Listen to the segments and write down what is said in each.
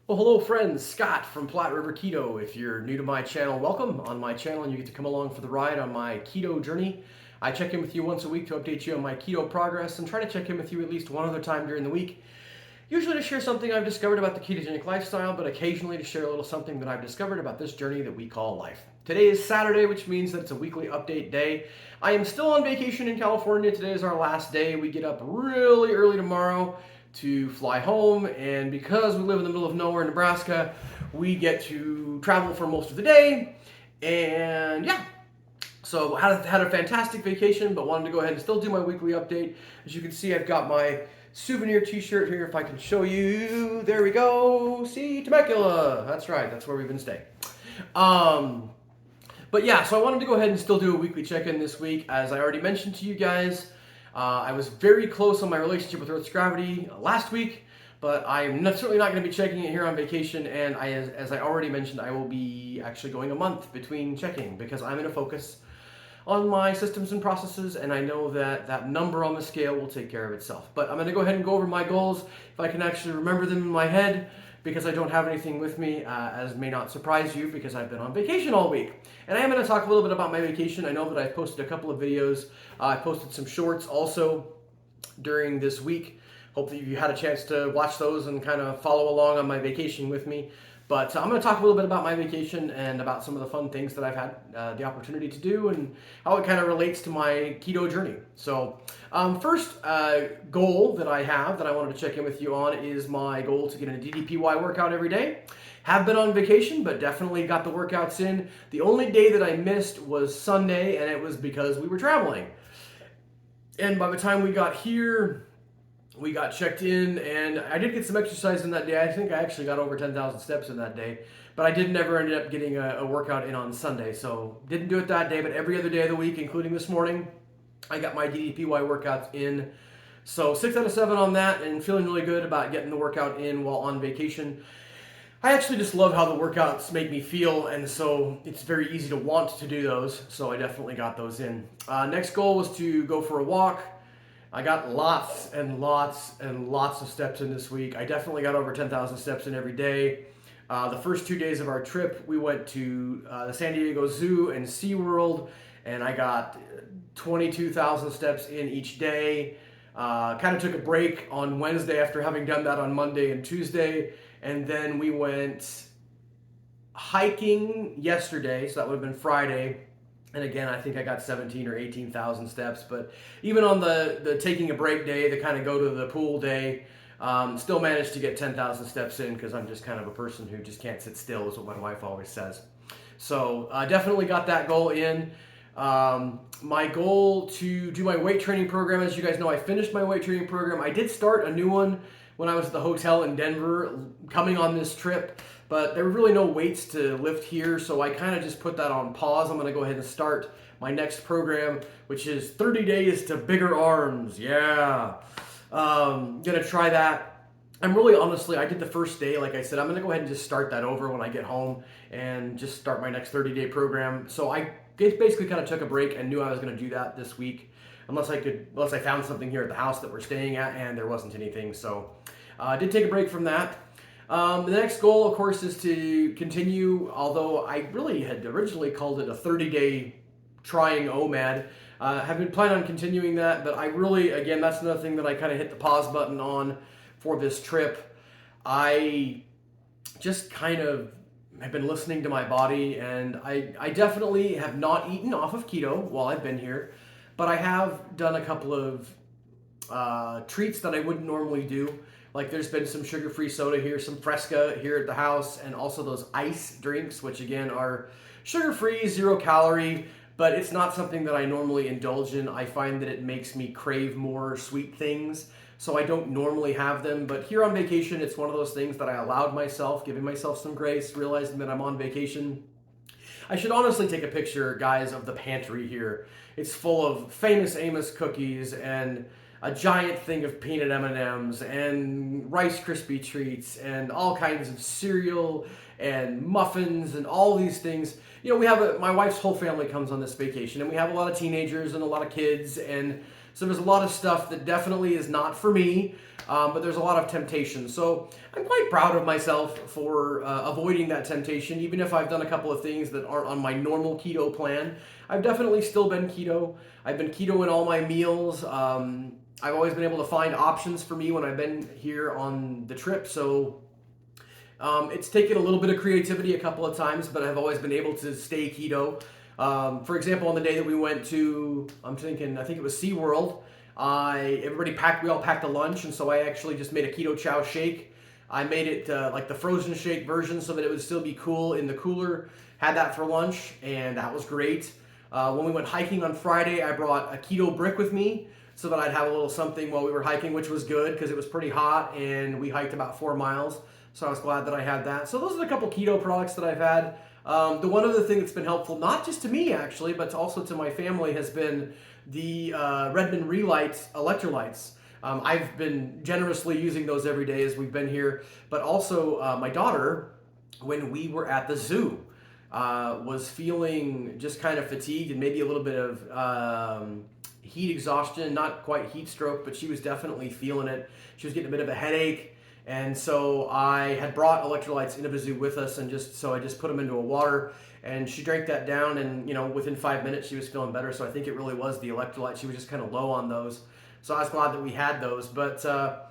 Well, hello friends, Scott from Platte River Keto. If you're new to my channel, welcome. On my channel, and you get to come along for the ride on my keto journey. I check in with you once a week to update you on my keto progress and try to check in with you at least one other time during the week. Usually to share something I've discovered about the ketogenic lifestyle, but occasionally to share a little something that I've discovered about this journey that we call life. Today is Saturday, which means that it's a weekly update day. I am still on vacation in California. Today is our last day. We get up really early tomorrow to fly home, and because we live in the middle of nowhere in Nebraska, we get to travel for most of the day. And yeah, so had a fantastic vacation, but wanted to go ahead and still do my weekly update. As you can see, I've got my souvenir t-shirt here. If I can show you, there we go. See, Temecula. That's right, that's where we've been staying. But yeah, so I wanted to go ahead and still do a weekly check-in this week. As I already mentioned to you guys, I was very close on my relationship with Earth's gravity last week, but I'm certainly not going to be checking it here on vacation. And as I already mentioned, I will be actually going a month between checking because I'm going to focus on my systems and processes, and I know that that number on the scale will take care of itself. But I'm going to go ahead and go over my goals if I can actually remember them in my head, because I don't have anything with me, as may not surprise you because I've been on vacation all week. And I am going to talk a little bit about my vacation. I know that I've posted a couple of videos. I posted some shorts also during this week. Hopefully you had a chance to watch those and kind of follow along on my vacation with me. But I'm going to talk a little bit about my vacation and about some of the fun things that I've had the opportunity to do and how it kind of relates to my keto journey. So first goal that I have that I wanted to check in with you on is my goal to get in a DDPY workout every day. Have been on vacation, but definitely got the workouts in. The only day that I missed was Sunday, and it was because we were traveling. And by the time we got here, we got checked in, and I did get some exercise in that day. I think I actually got over 10,000 steps in that day, but I did never end up getting a workout in on Sunday, so didn't do it that day. But every other day of the week, including this morning, I got my DDPY workouts in. So 6 out of 7 on that, and feeling really good about getting the workout in while on vacation. I actually just love how the workouts make me feel, and so it's very easy to want to do those, so I definitely got those in. Next goal was to go for a walk. I got lots and lots and lots of steps in this week. I definitely got over 10,000 steps in every day. The first 2 days of our trip, we went to the San Diego Zoo and SeaWorld, and I got 22,000 steps in each day. Kind of took a break on Wednesday after having done that on Monday and Tuesday, and then we went hiking yesterday, so that would have been Friday. And again, I think I got 17 or 18,000 steps. But even on the taking a break day, the kind of go to the pool day, still managed to get 10,000 steps in because I'm just kind of a person who just can't sit still, is what my wife always says. So I definitely got that goal in. My goal to do my weight training program, as you guys know, I finished my weight training program. I did start a new one when I was at the hotel in Denver coming on this trip, but there were really no weights to lift here, so I kind of just put that on pause. I'm going to go ahead and start my next program, which is 30 days to bigger arms. Yeah. Going to try that. I'm really, honestly, I did the first day, like I said, I'm going to go ahead and just start that over when I get home and just start my next 30-day program. So I basically kind of took a break and knew I was going to do that this week, unless I found something here at the house that we're staying at, and there wasn't anything. So I did take a break from that. The next goal, of course, is to continue, although I really had originally called it a 30-day trying OMAD. Have been planning on continuing that, but I really, again, that's another thing that I kind of hit the pause button on for this trip. I just kind of have been listening to my body, and I definitely have not eaten off of keto while I've been here, but I have done a couple of treats that I wouldn't normally do. Like there's been some sugar-free soda here, some Fresca here at the house, and also those ice drinks, which again are sugar-free, 0 calorie, but it's not something that I normally indulge in. I find that it makes me crave more sweet things, so I don't normally have them. But here on vacation, it's one of those things that I allowed myself, giving myself some grace, realizing that I'm on vacation. I should honestly take a picture, guys, of the pantry here. It's full of Famous Amos cookies and a giant thing of peanut M&Ms and Rice Krispie treats and all kinds of cereal and muffins and all these things. You know, we have my wife's whole family comes on this vacation, and we have a lot of teenagers and a lot of kids, and so there's a lot of stuff that definitely is not for me. but there's a lot of temptation. So I'm quite proud of myself for avoiding that temptation, even if I've done a couple of things that aren't on my normal keto plan. I've definitely still been keto. I've been keto in all my meals. I've always been able to find options for me when I've been here on the trip. So it's taken a little bit of creativity a couple of times, but I've always been able to stay keto. For example, on the day that we went to, I think it was SeaWorld, we all packed a lunch, and so I actually just made a keto chow shake. I made it like the frozen shake version so that it would still be cool in the cooler. Had that for lunch, and that was great. When we went hiking on Friday, I brought a keto brick with me so that I'd have a little something while we were hiking, which was good because it was pretty hot, and we hiked about 4 miles. So I was glad that I had that. So those are the couple keto products that I've had. The one other thing that's been helpful, not just to me actually, but also to my family, has been the Redmond Relight electrolytes. I've been generously using those every day as we've been here. But also my daughter, when we were at the zoo, was feeling just kind of fatigued and maybe a little bit of heat exhaustion, not quite heat stroke, but she was definitely feeling it. She was getting a bit of a headache. And so I had brought electrolytes into the zoo with us, and I just put them into a water, and she drank that down, and within 5 minutes she was feeling better. So I think it really was the electrolytes. She was just kind of low on those. So I was glad that we had those. But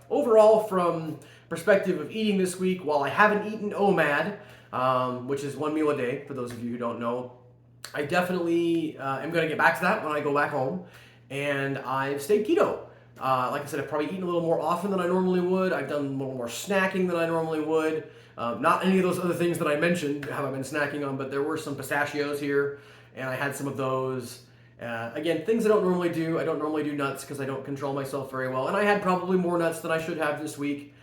overall, from perspective of eating this week, while I haven't eaten OMAD, which is 1 meal a day, for those of you who don't know, I definitely am going to get back to that when I go back home, and I've stayed keto. Like I said, I've probably eaten a little more often than I normally would. I've done a little more snacking than I normally would. Not any of those other things that I mentioned have I been snacking on, but there were some pistachios here, and I had some of those. Again, things I don't normally do. I don't normally do nuts because I don't control myself very well, and I had probably more nuts than I should have this week.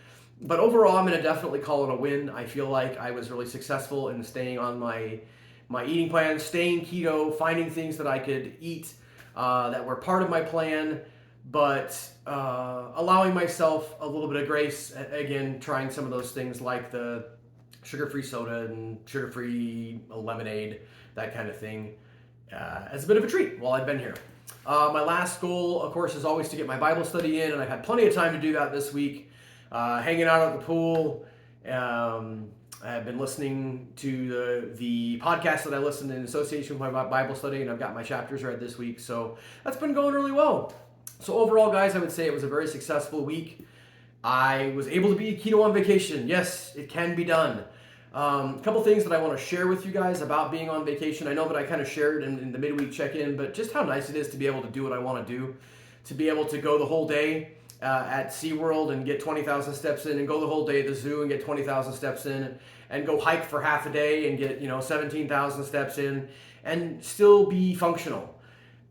But overall, I'm going to definitely call it a win. I feel like I was really successful in staying on my eating plan, staying keto, finding things that I could eat that were part of my plan, but allowing myself a little bit of grace, again, trying some of those things like the sugar-free soda and sugar-free lemonade, that kind of thing, as a bit of a treat while I've been here. My last goal, of course, is always to get my Bible study in, and I've had plenty of time to do that this week, hanging out at the pool. I've been listening to the podcast that I listened in association with my Bible study, and I've got my chapters read this week, so that's been going really well. So overall, guys, I would say it was a very successful week. I was able to be keto on vacation. Yes, it can be done. A couple things that I want to share with you guys about being on vacation. I know that I kind of shared in the midweek check-in, but just how nice it is to be able to do what I want to do, to be able to go the whole day at SeaWorld and get 20,000 steps in, and go the whole day at the zoo and get 20,000 steps in, and go hike for half a day and get 17,000 steps in, and still be functional.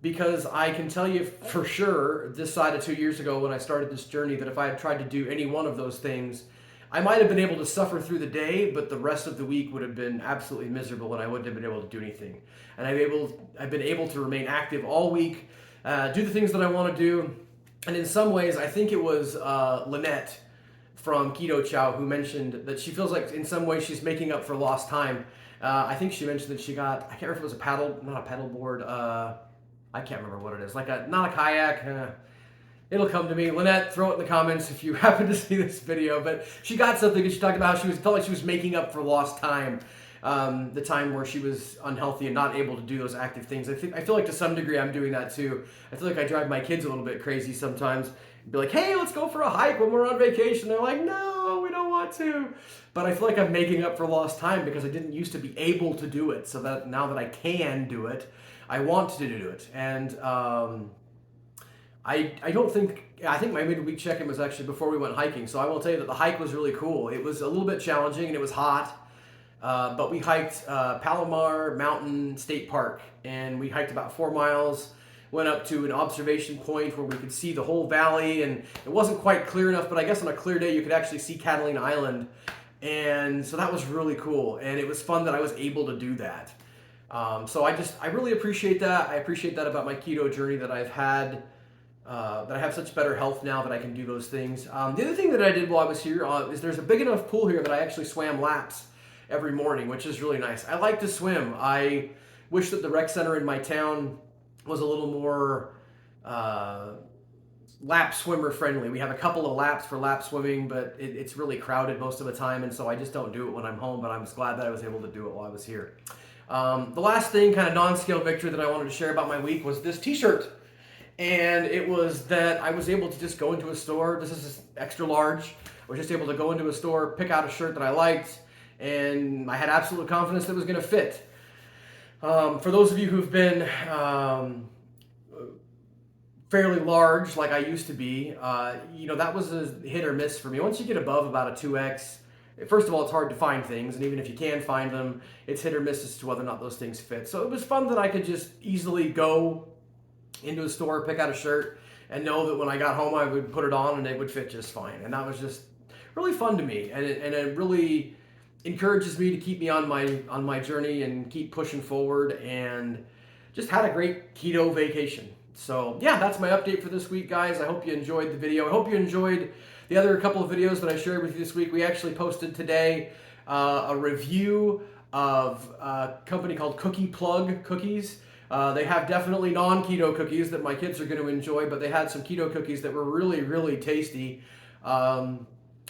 Because I can tell you for sure, this side of 2 years ago when I started this journey, that if I had tried to do any one of those things, I might have been able to suffer through the day, but the rest of the week would have been absolutely miserable, and I wouldn't have been able to do anything. And I've been able to remain active all week, do the things that I want to do. And in some ways, I think it was Lynette from Keto Chow who mentioned that she feels like in some ways she's making up for lost time. I think she mentioned that she got, I can't remember if it was not a paddle board, I can't remember what it is. Not a kayak. It'll come to me. Lynette, throw it in the comments if you happen to see this video. But she got something, and she talked about how felt like she was making up for lost time. The time where she was unhealthy and not able to do those active things. I feel like to some degree I'm doing that too. I feel like I drive my kids a little bit crazy sometimes. Be like, hey, let's go for a hike when we're on vacation. They're like, no, we don't want to. But I feel like I'm making up for lost time because I didn't used to be able to do it. So that now that I can do it, I want to do it. And I think my midweek check-in was actually before we went hiking. So I will tell you that the hike was really cool. It was a little bit challenging and it was hot. But we hiked Palomar Mountain State Park, and we hiked about 4 miles, went up to an observation point where we could see the whole valley, and it wasn't quite clear enough, but I guess on a clear day you could actually see Catalina Island, and so that was really cool, and it was fun that I was able to do that. So I really appreciate that. I appreciate that about my keto journey, that I've had, that I have such better health now that I can do those things. The other thing that I did while I was here is there's a big enough pool here that I actually swam laps every morning, which is really nice. I like to swim. I wish that the rec center in my town was a little more lap swimmer friendly. We have a couple of laps for lap swimming, but it's really crowded most of the time, and so I just don't do it when I'm home, but I'm just glad that I was able to do it while I was here. The last thing, kind of non-scale victory that I wanted to share about my week was this t-shirt. And it was that I was able to just go into a store. This is extra large. I was just able to go into a store, pick out a shirt that I liked, and I had absolute confidence that it was going to fit. For those of you who've been fairly large, like I used to be, that was a hit or miss for me. Once you get above about a 2X, first of all, it's hard to find things, and even if you can find them, it's hit or miss as to whether or not those things fit. So it was fun that I could just easily go into a store, pick out a shirt, and know that when I got home I would put it on and it would fit just fine. And that was just really fun to me, and it really encourages me to keep me on my journey and keep pushing forward, and just had a great keto vacation. So yeah, that's my update for this week, guys. I hope you enjoyed the video. I hope you enjoyed the other couple of videos that I shared with you this week. We actually posted today a review of a company called Cookie Plug Cookies. They have definitely non-keto cookies that my kids are going to enjoy, but they had some keto cookies that were really, really tasty.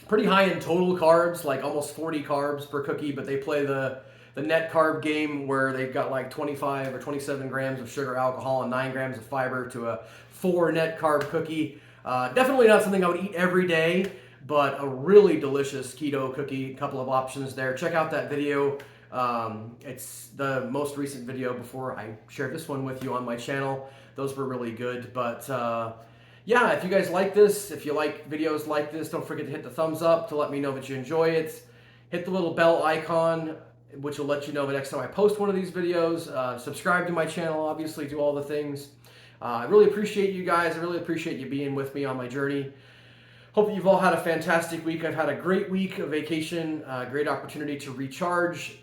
Pretty high in total carbs, like almost 40 carbs per cookie, but they play the net carb game where they've got like 25 or 27 grams of sugar, alcohol, and 9 grams of fiber to a 4 net carb cookie. Definitely not something I would eat every day, but a really delicious keto cookie. A couple of options there. Check out that video. It's the most recent video before I shared this one with you on my channel. Those were really good. But yeah, if you guys like this, if you like videos like this, don't forget to hit the thumbs up to let me know that you enjoy it. Hit the little bell icon, which will let you know the next time I post one of these videos. Subscribe to my channel, obviously, do all the things. I really appreciate you guys. I really appreciate you being with me on my journey. Hope that you've all had a fantastic week. I've had a great week of vacation, great opportunity to recharge.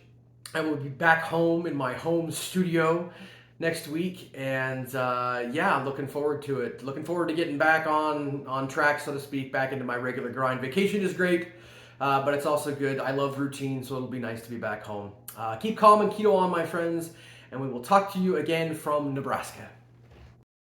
I will be back home in my home studio next week, and yeah, I'm looking forward to it. Looking forward to getting back on track, so to speak, back into my regular grind. Vacation is great, but it's also good. I love routine, so it'll be nice to be back home. Keep calm and keto on, my friends, and we will talk to you again from Nebraska.